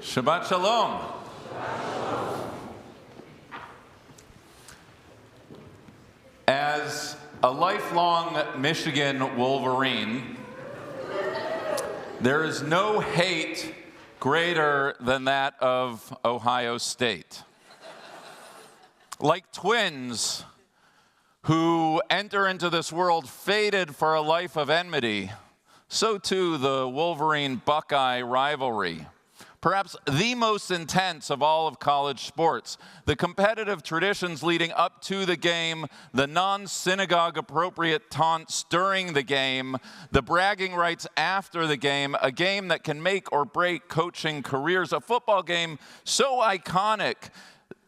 Shabbat Shalom. As a lifelong Michigan Wolverine, there is no hate greater than that of Ohio State. Like twins who enter into this world fated for a life of enmity, so too the Wolverine-Buckeye rivalry. Perhaps the most intense of all of college sports. The competitive traditions leading up to the game, the non-synagogue appropriate taunts during the game, the bragging rights after the game, a game that can make or break coaching careers, a football game so iconic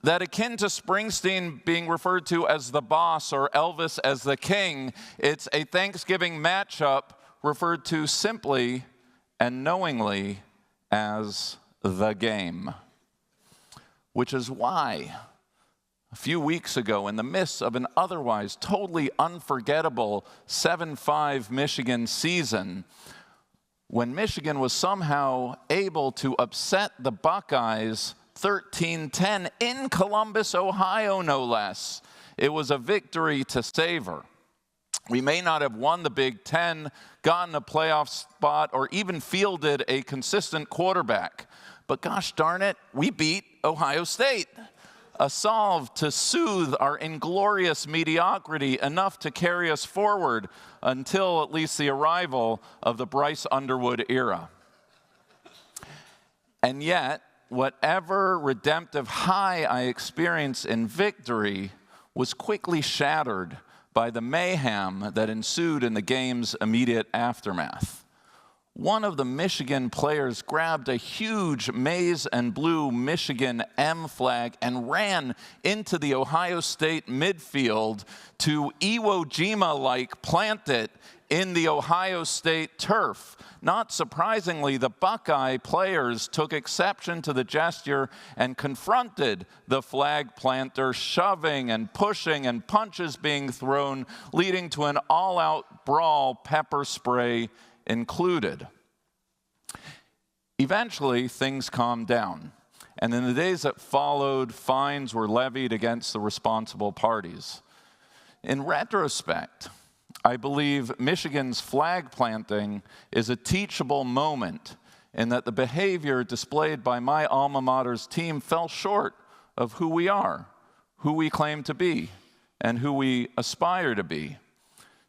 that akin to Springsteen being referred to as the boss or Elvis as the king, it's a Thanksgiving matchup referred to simply and knowingly as the game. Which is why a few weeks ago, in the midst of an otherwise totally unforgettable 7-5 Michigan season, when Michigan was somehow able to upset the Buckeyes 13-10 in Columbus, Ohio, no less, it was a victory to savor. We may not have won the Big Ten, gotten a playoff spot, or even fielded a consistent quarterback. But gosh darn it, we beat Ohio State. A solve to soothe our inglorious mediocrity enough to carry us forward until at least the arrival of the Bryce Underwood era. And yet, whatever redemptive high I experienced in victory was quickly shattered by the mayhem that ensued in the game's immediate aftermath. One of the Michigan players grabbed a huge maize and blue Michigan M flag and ran into the Ohio State midfield to Iwo Jima-like plant it in the Ohio State turf. Not surprisingly, the Buckeye players took exception to the gesture and confronted the flag planter, shoving and pushing and punches being thrown, leading to an all-out brawl, pepper spray included. Eventually, things calmed down, and in the days that followed, fines were levied against the responsible parties. In retrospect, I believe Michigan's flag planting is a teachable moment in that the behavior displayed by my alma mater's team fell short of who we are, who we claim to be, and who we aspire to be.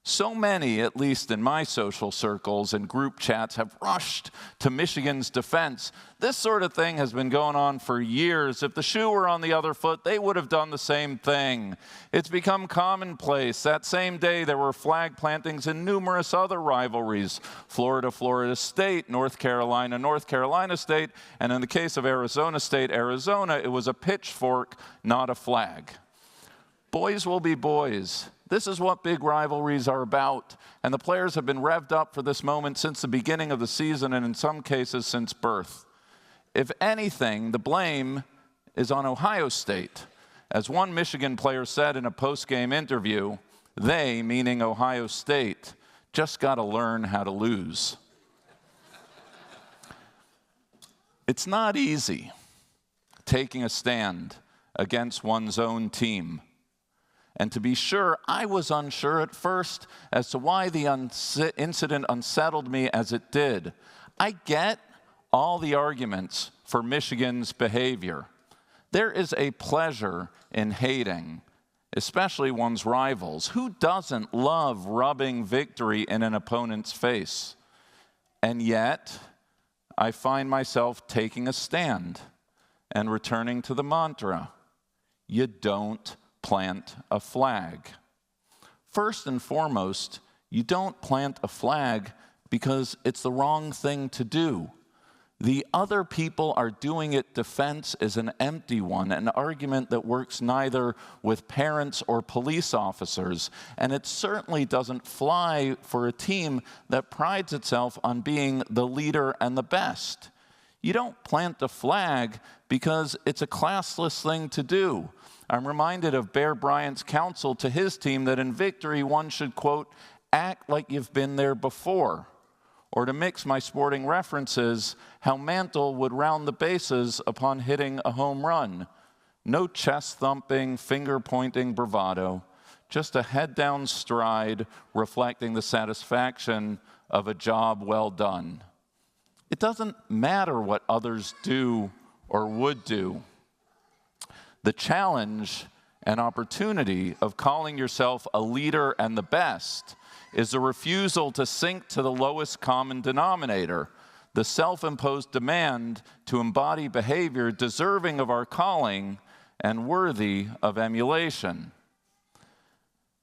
So many, at least in my social circles and group chats, have rushed to Michigan's defense. This sort of thing has been going on for years. If the shoe were on the other foot, they would have done the same thing. It's become commonplace. That same day, there were flag plantings in numerous other rivalries. Florida, Florida State, North Carolina, North Carolina State, and in the case of Arizona State, Arizona, it was a pitchfork, not a flag. Boys will be boys. This is what big rivalries are about, and the players have been revved up for this moment since the beginning of the season, and in some cases since birth. If anything, the blame is on Ohio State. As one Michigan player said in a post-game interview, they, meaning Ohio State, just got to learn how to lose. It's not easy taking a stand against one's own team. And to be sure, I was unsure at first as to why the incident unsettled me as it did. I get all the arguments for Michigan's behavior. There is a pleasure in hating, especially one's rivals. Who doesn't love rubbing victory in an opponent's face? And yet, I find myself taking a stand and returning to the mantra, you don't plant a flag. First and foremost, you don't plant a flag because it's the wrong thing to do. The other people are doing it defense is an empty one, an argument that works neither with parents or police officers, and it certainly doesn't fly for a team that prides itself on being the leader and the best. You don't plant a flag because it's a classless thing to do. I'm reminded of Bear Bryant's counsel to his team that in victory one should, quote, act like you've been there before. Or to mix my sporting references, how Mantle would round the bases upon hitting a home run. No chest-thumping, finger-pointing bravado, just a head-down stride reflecting the satisfaction of a job well done. It doesn't matter what others do or would do. The challenge and opportunity of calling yourself a leader and the best is the refusal to sink to the lowest common denominator, the self-imposed demand to embody behavior deserving of our calling and worthy of emulation.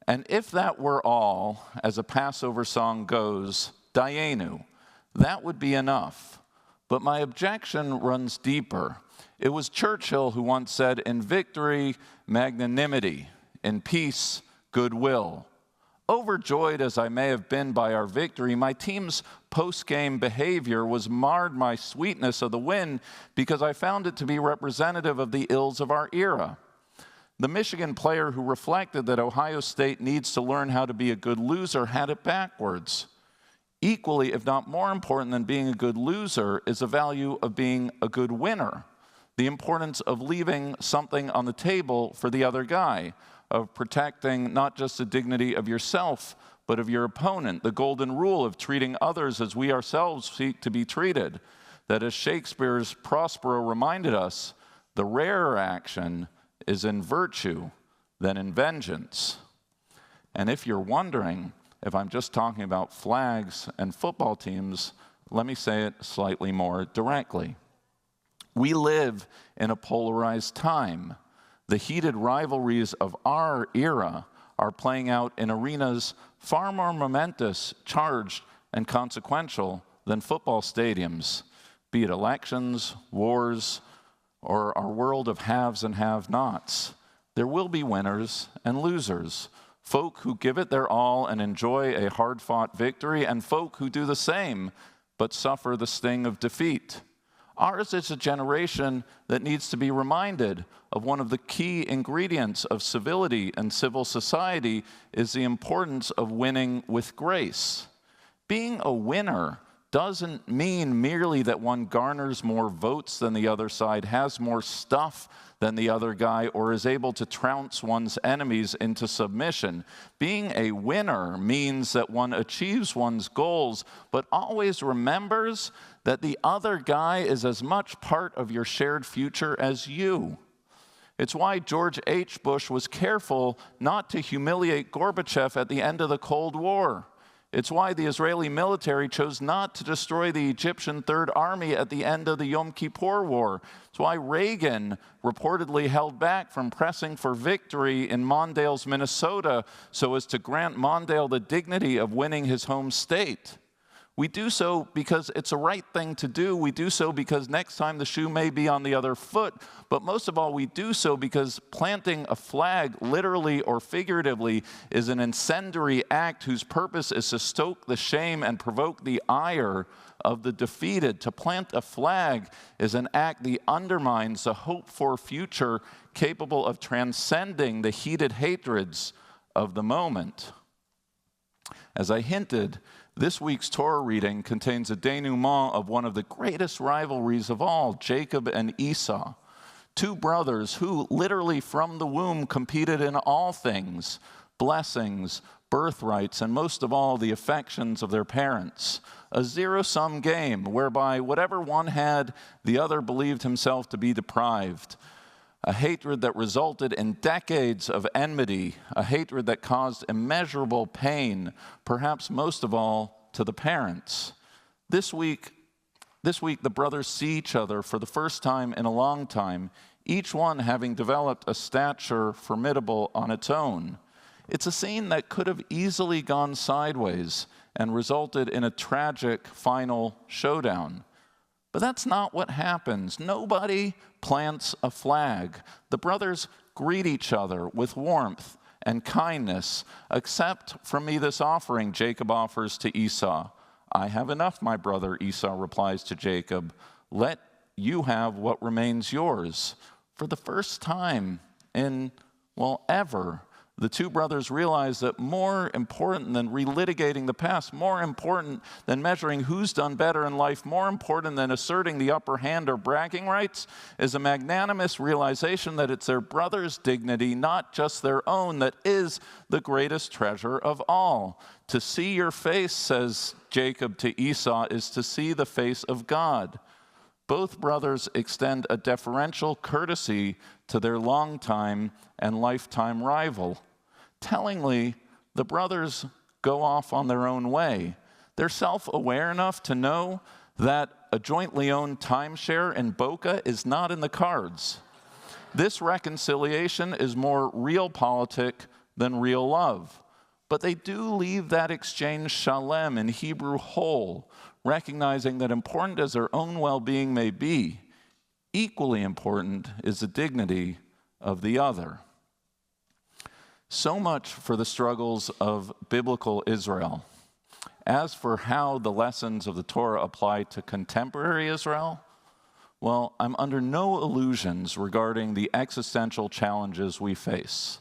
And if that were all, as a Passover song goes, Dayenu, that would be enough. But my objection runs deeper. It was Churchill who once said, "In victory, magnanimity. In peace, goodwill." Overjoyed as I may have been by our victory, my team's post-game behavior was marred by sweetness of the win because I found it to be representative of the ills of our era. The Michigan player who reflected that Ohio State needs to learn how to be a good loser had it backwards. Equally, if not more important than being a good loser, is the value of being a good winner, the importance of leaving something on the table for the other guy, of protecting not just the dignity of yourself, but of your opponent, the golden rule of treating others as we ourselves seek to be treated, that as Shakespeare's Prospero reminded us, the rarer action is in virtue than in vengeance. And if you're wondering if I'm just talking about flags and football teams, let me say it slightly more directly. We live in a polarized time. The heated rivalries of our era are playing out in arenas far more momentous, charged, and consequential than football stadiums, be it elections, wars, or our world of haves and have-nots. There will be winners and losers, folk who give it their all and enjoy a hard-fought victory, and folk who do the same but suffer the sting of defeat. Ours is a generation that needs to be reminded of one of the key ingredients of civility and civil society is the importance of winning with grace. Being a winner doesn't mean merely that one garners more votes than the other side, has more stuff than the other guy, or is able to trounce one's enemies into submission. Being a winner means that one achieves one's goals, but always remembers that the other guy is as much part of your shared future as you. It's why George H. Bush was careful not to humiliate Gorbachev at the end of the Cold War. It's why the Israeli military chose not to destroy the Egyptian Third Army at the end of the Yom Kippur War. It's why Reagan reportedly held back from pressing for victory in Mondale's Minnesota so as to grant Mondale the dignity of winning his home state. We do so because it's a right thing to do. We do so because next time the shoe may be on the other foot. But most of all, we do so because planting a flag, literally or figuratively, is an incendiary act whose purpose is to stoke the shame and provoke the ire of the defeated. To plant a flag is an act that undermines the hope-for future capable of transcending the heated hatreds of the moment. As I hinted, this week's Torah reading contains a denouement of one of the greatest rivalries of all, Jacob and Esau, two brothers who literally from the womb competed in all things, blessings, birthrights, and most of all, the affections of their parents. A zero-sum game whereby whatever one had, the other believed himself to be deprived. A hatred that resulted in decades of enmity, a hatred that caused immeasurable pain, perhaps most of all to the parents. This week, the brothers see each other for the first time in a long time, each one having developed a stature formidable on its own. It's a scene that could have easily gone sideways and resulted in a tragic final showdown. But that's not what happens. Nobody plants a flag. The brothers greet each other with warmth and kindness. "Accept from me this offering," Jacob offers to Esau. "I have enough, my brother," Esau replies to Jacob. "Let you have what remains yours." For the first time in, ever, The two brothers realized that more important than relitigating the past, more important than measuring who's done better in life, more important than asserting the upper hand or bragging rights, is a magnanimous realization that it's their brother's dignity, not just their own, that is the greatest treasure of all. To see your face, says Jacob to Esau, is to see the face of God. Both brothers extend a deferential courtesy to their longtime and lifetime rival. Tellingly, the brothers go off on their own way. They're self-aware enough to know that a jointly owned timeshare in Boca is not in the cards. This reconciliation is more realpolitik than real love. But they do leave that exchange shalem, in Hebrew whole, recognizing that important as their own well-being may be, equally important is the dignity of the other. So much for the struggles of biblical Israel. As for how the lessons of the Torah apply to contemporary Israel, well, I'm under no illusions regarding the existential challenges we face.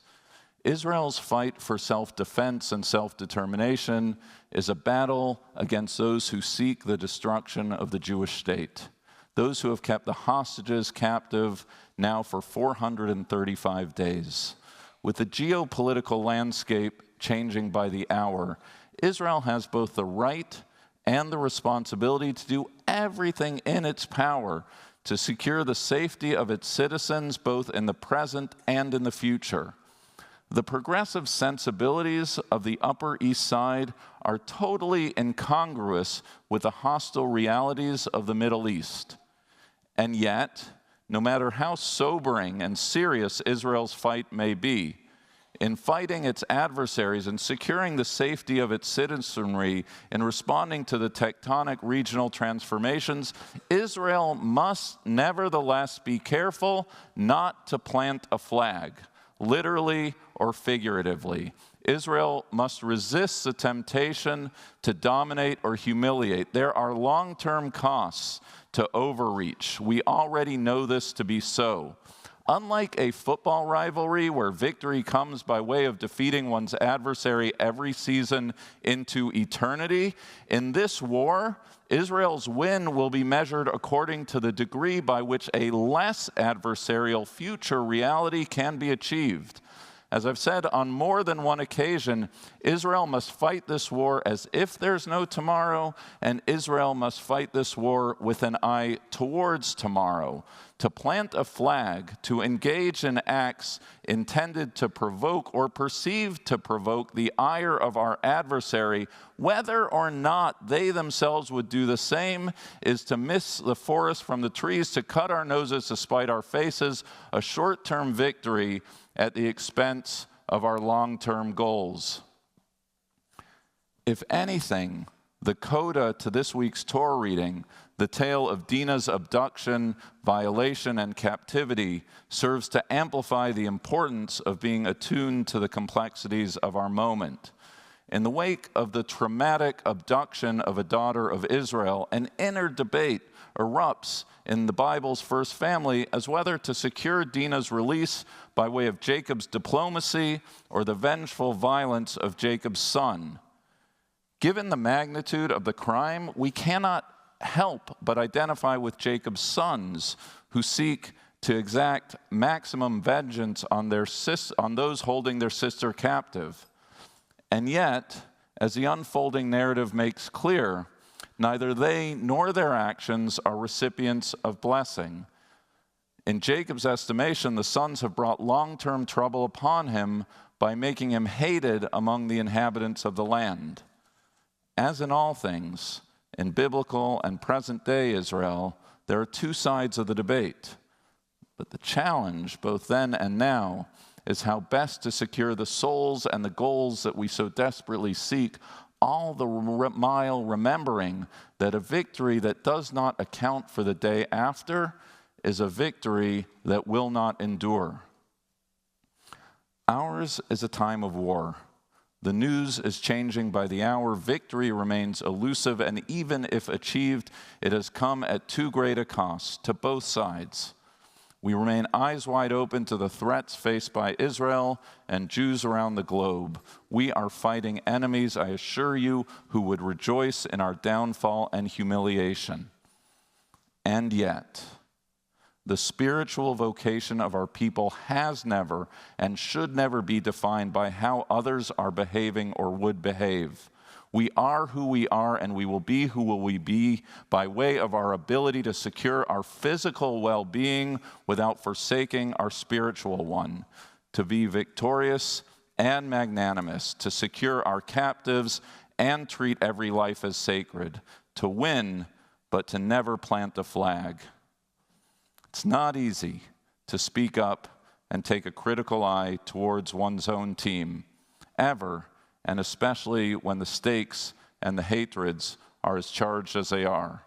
Israel's fight for self-defense and self-determination is a battle against those who seek the destruction of the Jewish state, those who have kept the hostages captive now for 435 days. With the geopolitical landscape changing by the hour, Israel has both the right and the responsibility to do everything in its power to secure the safety of its citizens, both in the present and in the future. The progressive sensibilities of the Upper East Side are totally incongruous with the hostile realities of the Middle East. And yet, no matter how sobering and serious Israel's fight may be, in fighting its adversaries and securing the safety of its citizenry in responding to the tectonic regional transformations, Israel must nevertheless be careful not to plant a flag, literally or figuratively. Israel must resist the temptation to dominate or humiliate. There are long-term costs to overreach. We already know this to be so. Unlike a football rivalry where victory comes by way of defeating one's adversary every season into eternity, in this war, Israel's win will be measured according to the degree by which a less adversarial future reality can be achieved. As I've said on more than one occasion, Israel must fight this war as if there's no tomorrow, and Israel must fight this war with an eye towards tomorrow. To plant a flag, to engage in acts intended to provoke or perceived to provoke the ire of our adversary, whether or not they themselves would do the same, is to miss the forest from the trees, to cut our noses to spite our faces, a short-term victory at the expense of our long-term goals. If anything, the coda to this week's Torah reading, the tale of Dinah's abduction, violation, and captivity, serves to amplify the importance of being attuned to the complexities of our moment. In the wake of the traumatic abduction of a daughter of Israel, an inner debate erupts in the Bible's first family as whether to secure Dinah's release by way of Jacob's diplomacy or the vengeful violence of Jacob's son. Given the magnitude of the crime, we cannot help but identify with Jacob's sons who seek to exact maximum vengeance on those holding their sister captive. And yet, as the unfolding narrative makes clear, neither they nor their actions are recipients of blessing. In Jacob's estimation, the sons have brought long-term trouble upon him by making him hated among the inhabitants of the land. As in all things, in biblical and present-day Israel, there are two sides of the debate. But the challenge, both then and now, is how best to secure the souls and the goals that we so desperately seek, all the while remembering that a victory that does not account for the day after is a victory that will not endure. Ours is a time of war. The news is changing by the hour. Victory remains elusive, and even if achieved, it has come at too great a cost to both sides. We remain eyes wide open to the threats faced by Israel and Jews around the globe. We are fighting enemies, I assure you, who would rejoice in our downfall and humiliation. And yet, the spiritual vocation of our people has never and should never be defined by how others are behaving or would behave. We are who we are, and we will be who will we be by way of our ability to secure our physical well-being without forsaking our spiritual one, to be victorious and magnanimous, to secure our captives and treat every life as sacred, to win, but to never plant a flag. It's not easy to speak up and take a critical eye towards one's own team, ever, and especially when the stakes and the hatreds are as charged as they are.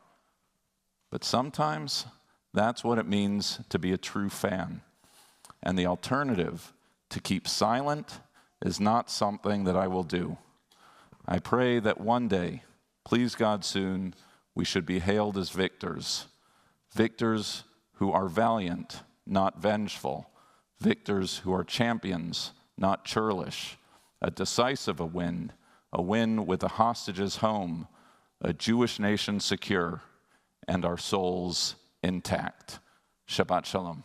But sometimes that's what it means to be a true fan. And the alternative, to keep silent, is not something that I will do. I pray that one day, please God soon, we should be hailed as victors. Victors who are valiant, not vengeful. Victors who are champions, not churlish. A decisive win with the hostages home, a Jewish nation secure, and our souls intact. Shabbat Shalom.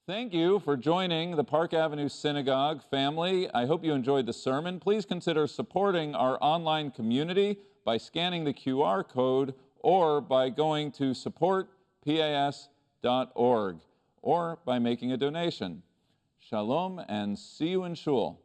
Thank you for joining the Park Avenue Synagogue family. I hope you enjoyed the sermon. Please consider supporting our online community by scanning the QR code or by going to supportpas.org or by making a donation. Shalom, and see you in shul.